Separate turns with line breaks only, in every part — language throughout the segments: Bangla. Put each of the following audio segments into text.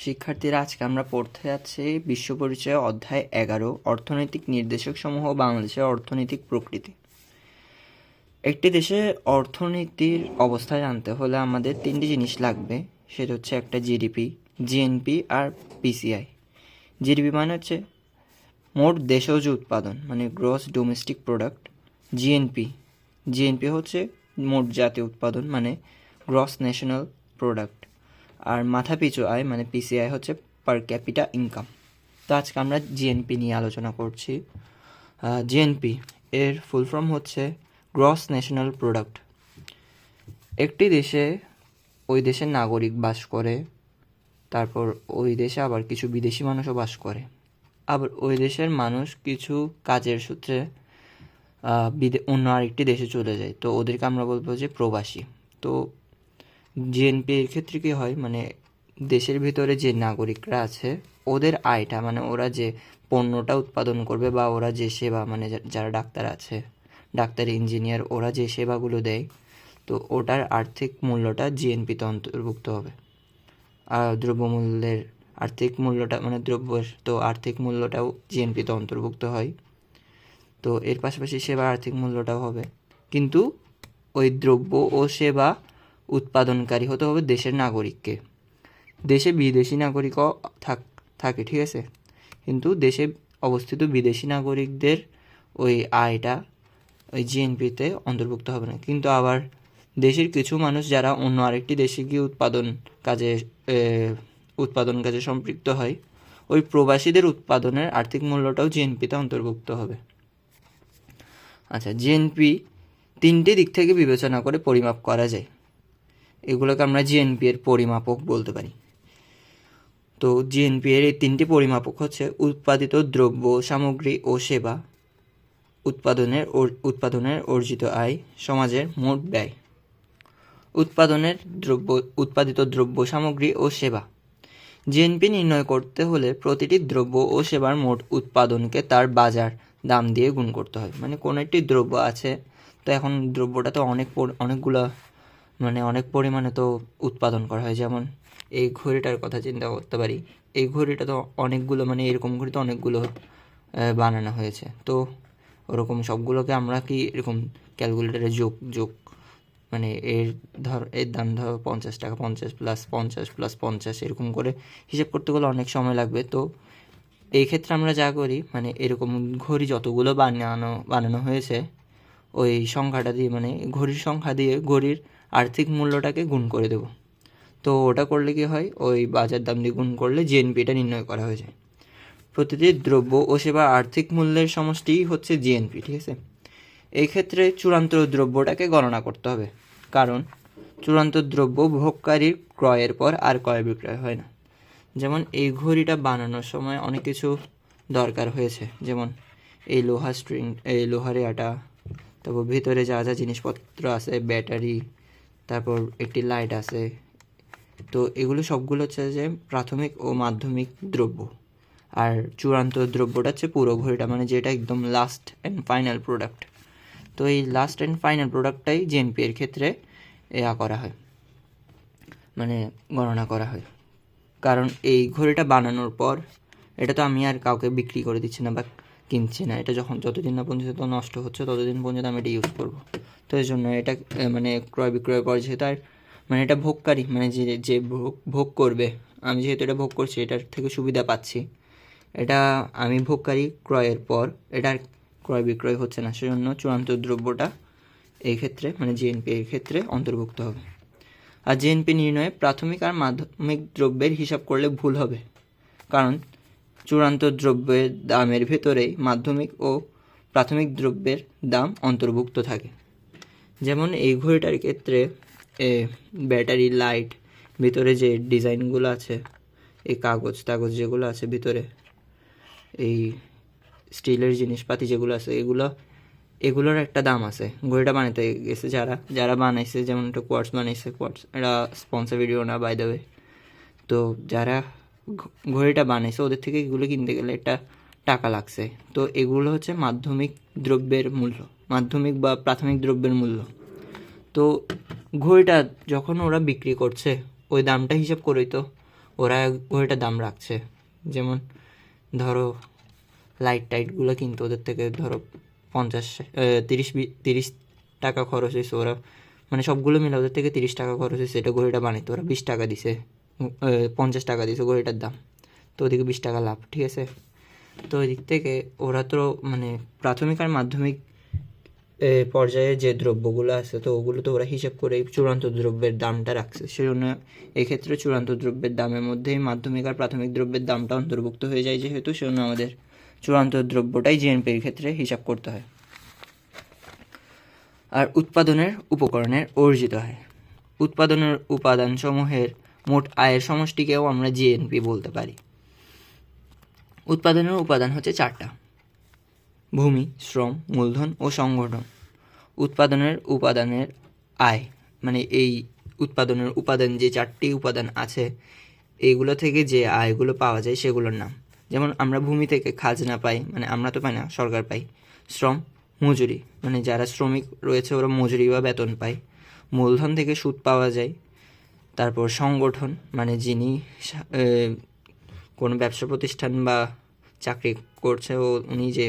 শিক্ষার্থীরা, আজকে আমরা পড়তে যাচ্ছি বিশ্ব পরিচয় অধ্যায় 11 অর্থনৈতিক নির্দেশক সমূহ বাংলাদেশের অর্থনৈতিক প্রকৃতি। একটি দেশে অর্থনীতির অবস্থা জানতে হলে আমাদের তিনটি জিনিস লাগবে, সেটা হচ্ছে একটা জিডিপি, জিএনপি আর পিসিআই। জিডিপি মানে হচ্ছে মোট দেশজ উৎপাদন, মানে গ্রস ডোমেস্টিক প্রোডাক্ট। জিএনপি হচ্ছে মোট জাতীয় উৎপাদন, মানে গ্রস ন্যাশনাল প্রোডাক্ট। আর মাথাপিছু আয় মানে পিসিআই হচ্ছে পার ক্যাপিটা ইনকাম। তো আজকে আমরা জিএনপি নিয়ে আলোচনা করছি। জিএনপি এর ফুল ফর্ম হচ্ছে গ্রস ন্যাশনাল প্রোডাক্ট। একটি দেশে ওই দেশের নাগরিক বাস করে, তারপর ওই দেশে আবার কিছু বিদেশি মানুষও বাস করে, আবার ওই দেশের মানুষ কিছু কাজের সূত্রে অন্য আরেকটি দেশে চলে যায়, তো ওদেরকে আমরা বলবো যে প্রবাসী। তো জিএনপি এর ক্ষেত্রে কী হয়, মানে দেশের ভিতরে যে নাগরিকরা আছে ওদের আয়টা, মানে ওরা যে পণ্যটা উৎপাদন করবে বা ওরা যে সেবা, মানে যারা ডাক্তার আছে, ডাক্তার, ইঞ্জিনিয়ার, ওরা যে সেবাগুলো দেয়, তো ওটার আর্থিক মূল্যটা জিএনপিতে অন্তর্ভুক্ত হবে। আর দ্রব্যমূল্যের আর্থিক মূল্যটা, মানে দ্রব্যের তো আর্থিক মূল্যটাও জিএনপিতে অন্তর্ভুক্ত হয়। তো এর পাশাপাশি সেবার আর্থিক মূল্যটাও হবে, কিন্তু ওই দ্রব্য ও সেবা উৎপাদনকারী হতে হবে দেশের নাগরিককে। দেশে বিদেশি নাগরিকও থাকে, ঠিক আছে, কিন্তু দেশে অবস্থিত বিদেশি নাগরিকদের ওই আয়টা ওই জিএনপিতে অন্তর্ভুক্ত হবে না। কিন্তু আবার দেশের কিছু মানুষ যারা অন্য আরেকটি দেশে গিয়ে উৎপাদন কাজে সম্পৃক্ত হয়, ওই প্রবাসীদের উৎপাদনের আর্থিক মূল্যটাও জিএনপিতে অন্তর্ভুক্ত হবে। আচ্ছা, জিএনপি তিনটি দিক থেকে বিবেচনা করে পরিমাপ করা যায়, এগুলোকে আমরা জিএনপি এর পরিমাপক বলতে পারি। তো জিএনপি এর এই তিনটি পরিমাপক হচ্ছে উৎপাদিত দ্রব্য সামগ্রী ও সেবা, উৎপাদনের অর্জিত আয়, সমাজের মোট ব্যয়। উৎপাদিত দ্রব্য সামগ্রী ও সেবা। জিএনপি নির্ণয় করতে হলে প্রতিটি দ্রব্য ও সেবার মোট উৎপাদনকে তার বাজার দাম দিয়ে গুণ করতে হয়। মানে কোনো একটি দ্রব্য আছে, তো এখন দ্রব্যটা তো অনেকগুলো, মানে অনেক পরিমাণে তো উৎপাদন করা হয়। যেমন এই ঘড়িটার কথা চিন্তা করতে পারি, এই ঘড়িটা তো অনেকগুলো, মানে এরকম ঘড়ি তো অনেকগুলো বানানো হয়েছে। তো ওরকম সবগুলোকে আমরা কি এরকম ক্যালকুলেটারে যোগ মানে এর দাম ধর 50 টাকা, 50 প্লাস 50 প্লাস 50 এরকম করে হিসেব করতে গেলে অনেক সময় লাগবে। তো এই ক্ষেত্রে আমরা যা করি, মানে এরকম ঘড়ি যতগুলো বানানো হয়েছে ওই সংখ্যাটা দিয়ে, মানে ঘড়ির সংখ্যা দিয়ে ঘড়ির আর্থিক মূল্যটাকে গুণ করে দেব। তো ওটা করলে কি হয়, ওই বাজার দাম দিয়ে গুণ করলে জিএনপিটা নির্ণয় করা হয়ে যায়। প্রতিটি দ্রব্য ও সেবা আর্থিক মূল্যের সমষ্টিই হচ্ছে জিএনপি, ঠিক আছে। এই ক্ষেত্রে চূড়ান্ত দ্রব্যটাকে গণনা করতে হবে, কারণ চূড়ান্ত দ্রব্য ভোগকারীর ক্রয়ের পর আর ক্রয় বিক্রয় হয় না। যেমন এই ঘড়িটা বানানোর সময় অনেক কিছু দরকার হয়েছে, যেমন এই লোহার আটা, তারপর ভিতরে যা যা জিনিসপত্র আছে, ব্যাটারি, তারপর একটি লাইট আছে। তো এগুলো সবগুলো হচ্ছে যে প্রাথমিক ও মাধ্যমিক দ্রব্য, আর চূড়ান্ত দ্রব্যটা হচ্ছে পুরো ঘড়িটা, মানে যেটা একদম লাস্ট অ্যান্ড ফাইনাল প্রোডাক্ট। তো এই লাস্ট অ্যান্ড ফাইনাল প্রোডাক্টটাই জিএনপি এর ক্ষেত্রে করা হয়, মানে গণনা করা হয়। কারণ এই ঘড়িটা বানানোর পর এটা তো আমি আর কাউকে বিক্রি করে দিচ্ছি না বা কিনছি না, এটা যতদিন না পর্যন্ত নষ্ট হচ্ছে ততদিন পর্যন্ত আমি এটা ইউজ করব। তো এই জন্য এটা মানে ক্রয় বিক্রয়ের পর যেহেতু আর মানে এটা ভোগকারী, মানে যে ভোগ করবে, আমি যেহেতু এটা ভোগ করছি, এটার থেকে সুবিধা পাচ্ছি, এটা আমি ভোগকারী, ক্রয়ের পর এটার ক্রয় বিক্রয় হচ্ছে না, সেজন্য চূড়ান্ত দ্রব্যটা এই ক্ষেত্রে, মানে জিএনপি এর ক্ষেত্রে অন্তর্ভুক্ত হবে। আর জিএনপি নির্ণয়ে প্রাথমিক আর মাধ্যমিক দ্রব্যের হিসাব করলে ভুল হবে, কারণ চূড়ান্ত দ্রব্যের দামের ভেতরেই মাধ্যমিক ও প্রাথমিক দ্রব্যের দাম অন্তর্ভুক্ত থাকে। যেমন এই ঘড়িটার ক্ষেত্রে ব্যাটারি, লাইট, ভিতরে যে ডিজাইনগুলো আছে, এই কাগজ যেগুলো আছে ভিতরে, এই স্টিলের জিনিসপাতি যেগুলো আছে, এগুলোর একটা দাম আছে। ঘড়িটা বানাতে গেছে যারা বানাইছে, যেমন একটা কোয়ার্টস বানাইছে, এটা স্পন্সর ভিডিও না বাই দ্য ওয়ে। তো যারা ঘড়িটা বানাইছে ওদের থেকে এগুলো কিনতে গেলে একটা টাকা লাগছে। তো এগুলো হচ্ছে মাধ্যমিক বা প্রাথমিক দ্রব্যের মূল্য। তো ঘড়িটা যখন ওরা বিক্রি করছে ওই দামটা হিসাব করেই তো ওরা ঘড়িটার দাম রাখছে। যেমন ধরো লাইট টাইটগুলো কিনতে ওদের থেকে ধরো 30 টাকা খরচ হয়েছে, ওরা মানে সবগুলো মিলে ওদের থেকে 30 টাকা খরচ হয়েছে এটা ঘড়িটা বানাইতে, ওরা 20 টাকা দিছে, 50 টাকা দিছে ঘড়িটার দাম, তো ওদিকে 20 টাকা লাভ, ঠিক আছে। তো ওই দিক থেকে ওরা তো মানে প্রাথমিক আর মাধ্যমিক পর্যায়ে যে দ্রব্যগুলো আছে তো ওগুলো তো ওরা হিসাব করে চূড়ান্ত দ্রব্যের দামটা রাখছে, সেজন্য এক্ষেত্রে চূড়ান্ত দ্রব্যের দামের মধ্যেই মাধ্যমিক আর প্রাথমিক দ্রব্যের দামটা অন্তর্ভুক্ত হয়ে যায়, যেহেতু সেজন্য আমাদের চূড়ান্ত দ্রব্যটাই জিএনপির ক্ষেত্রে হিসাব করতে হয়। আর উৎপাদনের উপকরণের অর্জিত হয়। উৎপাদনের উপাদানসমূহের মোট আয়ের সমষ্টিকেও আমরা জিএনপি বলতে পারি। উৎপাদনের উপাদান হচ্ছে 4টা: ভূমি, শ্রম, মূলধন ও সংগঠন। উৎপাদনের উপাদানের আয় মানে এই উৎপাদনের উপাদান যে 4টি উপাদান আছে এইগুলো থেকে যে আয়গুলো পাওয়া যায় সেগুলোর নাম। যেমন আমরা ভূমি থেকে খাজনা পাই, মানে আমরা তো পাই না, সরকার পাই। শ্রম, মজুরি, মানে যারা শ্রমিক রয়েছে ওরা মজুরি বা বেতন পায়। মূলধন থেকে সুদ পাওয়া যায়। তারপর সংগঠন, মানে যিনি কোনো ব্যবসা প্রতিষ্ঠান বা চাকরি করছে উনি যে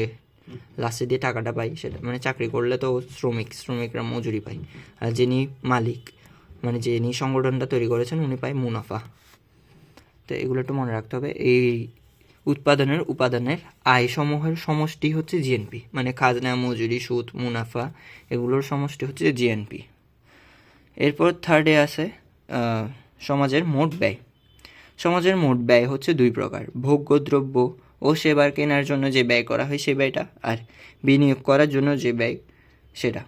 লাস্টে দিয়ে টাকাটা পাই সেটা, মানে চাকরি করলে তো শ্রমিকরা মজুরি পায়। আর যিনি মালিক মানে যিনি সংগঠনটা তৈরি করেছেন উনি পায় মুনাফা। তো এগুলো একটু মনে রাখতে হবে। এই উৎপাদনের উপাদানের আয়সমূহের সমষ্টি হচ্ছে জিএনপি, মানে খাজনা, মজুরি, সুদ, মুনাফা এগুলোর সমষ্টি হচ্ছে জিএনপি। এরপর থার্ডে আছে সমাজের মোট ব্যয়। সমাজের মোট ব্যয় হচ্ছে 2 প্রকার: ভোগ্যদ্রব্য ও সেবার কেনার জন্য যে ব্যয় করা হয় সে ব্যয়টা, আর বিনিয়োগ করার জন্য যে ব্যয় সেটা।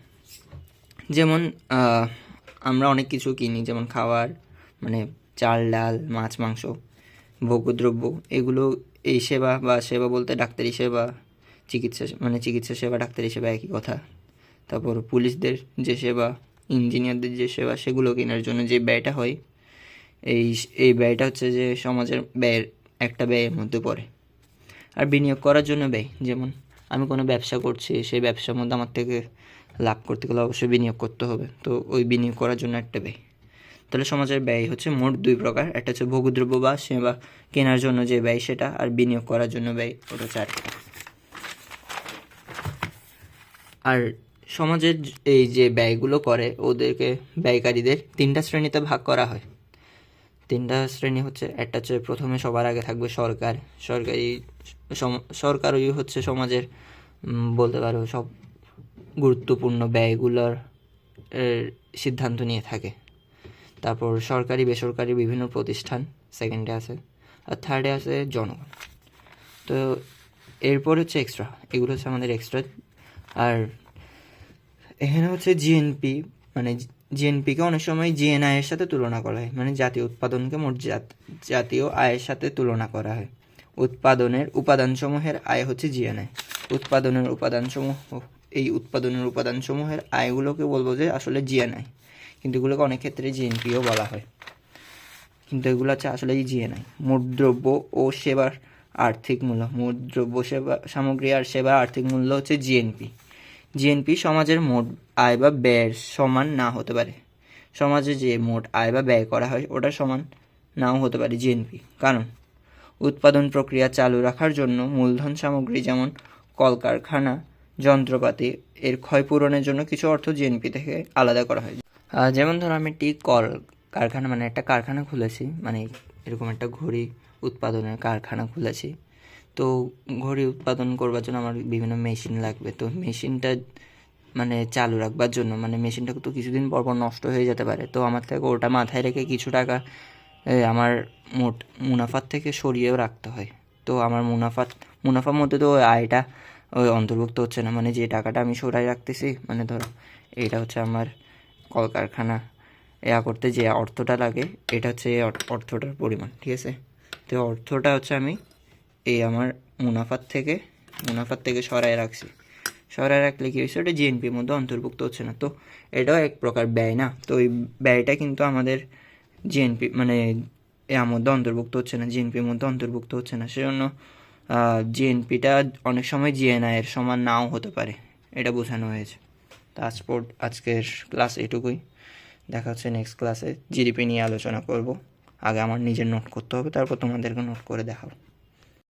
যেমন আমরা অনেক কিছু কিনি, যেমন খাবার, মানে চাল, ডাল, মাছ, মাংস, ভোগ্যদ্রব্য এগুলো। এই সেবা বা সেবা বলতে ডাক্তারি সেবা, চিকিৎসা সেবা, ডাক্তারি সেবা একই কথা। তারপর পুলিশদের যে সেবা, ইঞ্জিনিয়ারদের যে সেবা, সেগুলো কেনার জন্য যে ব্যয়টা হয় এই ব্যয়টা হচ্ছে যে সমাজের একটা ব্যয়ের মধ্যে পড়ে। আর বিনিয়োগ করার জন্য ব্যয়, যেমন আমি কোনো ব্যবসা করছি, সেই ব্যবসার মধ্যে আমার থেকে লাভ করতে গেলে অবশ্যই বিনিয়োগ করতে হবে, তো ওই বিনিয়োগ করার জন্য একটা ব্যয়। তাহলে সমাজের ব্যয় হচ্ছে মোট 2 প্রকার: একটা হচ্ছে ভোগ্যদ্রব্য বা সেবা কেনার জন্য যে ব্যয় সেটা, আর বিনিয়োগ করার জন্য ব্যয় ওটা 4টা। আর সমাজের এই যে ব্যয়গুলো করে ওদেরকে ব্যয়কারীদের 3টা শ্রেণীতে ভাগ করা হয়। 3টা শ্রেণী হচ্ছে, একটা হচ্ছে প্রথমে সবার আগে থাকবে সরকারই হচ্ছে সমাজের বলতে পারো সব গুরুত্বপূর্ণ ব্যয়গুলোর সিদ্ধান্ত নিয়ে থাকে। তারপর সরকারি বেসরকারি বিভিন্ন প্রতিষ্ঠান সেকেন্ডে আছে, আর থার্ডে আছে জনগণ। তো এরপর হচ্ছে এক্সট্রা, এগুলো হচ্ছে আমাদের এক্সট্রা। আর এখানে হচ্ছে জিএনপি, মানে জিএনপিকে অনেক সময় জিএনআই এর সাথে তুলনা করা হয়, মানে জাতীয় উৎপাদনকে মোট জাতীয় আয়ের সাথে তুলনা করা হয়। উৎপাদনের উপাদানসমূহের আয় হচ্ছে জিএনআই। উৎপাদনের উপাদানসমূহের আয়গুলোকে বলবো যে আসলে জিএনআই, কিন্তু এগুলোকে অনেক ক্ষেত্রে জিএনপিও বলা হয়, কিন্তু এগুলো হচ্ছে আসলে জিএনআই। মোট দ্রব্য ও সেবার আর্থিক মূল্য, মোট দ্রব্য সামগ্রী আর সেবার আর্থিক মূল্য হচ্ছে জিএনপি। জিএনপি সমাজের মোট আয় বা ব্যয়ের সমান না হতে পারে। সমাজে যে মোট আয় বা ব্যয় করা হয় ওটা সমান নাও হতে পারে জিএনপি, কারণ উৎপাদন প্রক্রিয়া চালু রাখার জন্য মূলধন সামগ্রী যেমন কলকারখানা, যন্ত্রপাতি এর ক্ষয়পূরণের জন্য কিছু অর্থ জিএনপি থেকে আলাদা করা হয়। যেমন ধরো আমি একটি কারখানা, মানে একটা কারখানা খুলেছি, মানে এরকম একটা ঘড়ি উৎপাদনের কারখানা খুলেছি। তো ঘড়ি উৎপাদন করবার জন্য আমার বিভিন্ন মেশিন লাগবে। তো মেশিনটা মানে চালু রাখবার জন্য, মানে মেশিনটা তো কিছুদিন পর পর নষ্ট হয়ে যেতে পারে, তো আমার থেকে ওটা মাথায় রেখে কিছু টাকা আমার মোট মুনাফার থেকে সরিয়েও রাখতে হয়। তো আমার মুনাফার মধ্যে তো ওই আয়টা ওই অন্তর্ভুক্ত হচ্ছে না, মানে যে টাকাটা আমি সরাই রাখতেছি, মানে ধরো এইটা হচ্ছে আমার কলকারখানা করতে যে অর্থটা লাগে, এটা হচ্ছে এই অর্থটার পরিমাণ, ঠিক আছে। তো অর্থটা হচ্ছে আমি এই আমার মুনাফার থেকে সরাই রাখলে কি হয়েছে, ওটা জিএনপির মধ্যে অন্তর্ভুক্ত হচ্ছে না। তো এটাও এক প্রকার ব্যয় না, তো ওই ব্যয়টা কিন্তু আমাদের জিএনপি মানে এর মধ্যে অন্তর্ভুক্ত হচ্ছে না, জিএনপির মধ্যে অন্তর্ভুক্ত হচ্ছে না। সেজন্য জিএনপিটা অনেক সময় জিএনআই এর সমান নাও হতে পারে, এটা বোঝানো হয়েছে। তো আজকের ক্লাস এটুকুই। দেখা হচ্ছে নেক্সট ক্লাসে জিডিপি নিয়ে আলোচনা করব। আগে আমার নিজের নোট করতে হবে, তারপর তোমাদেরকে নোট করে দেখাবো।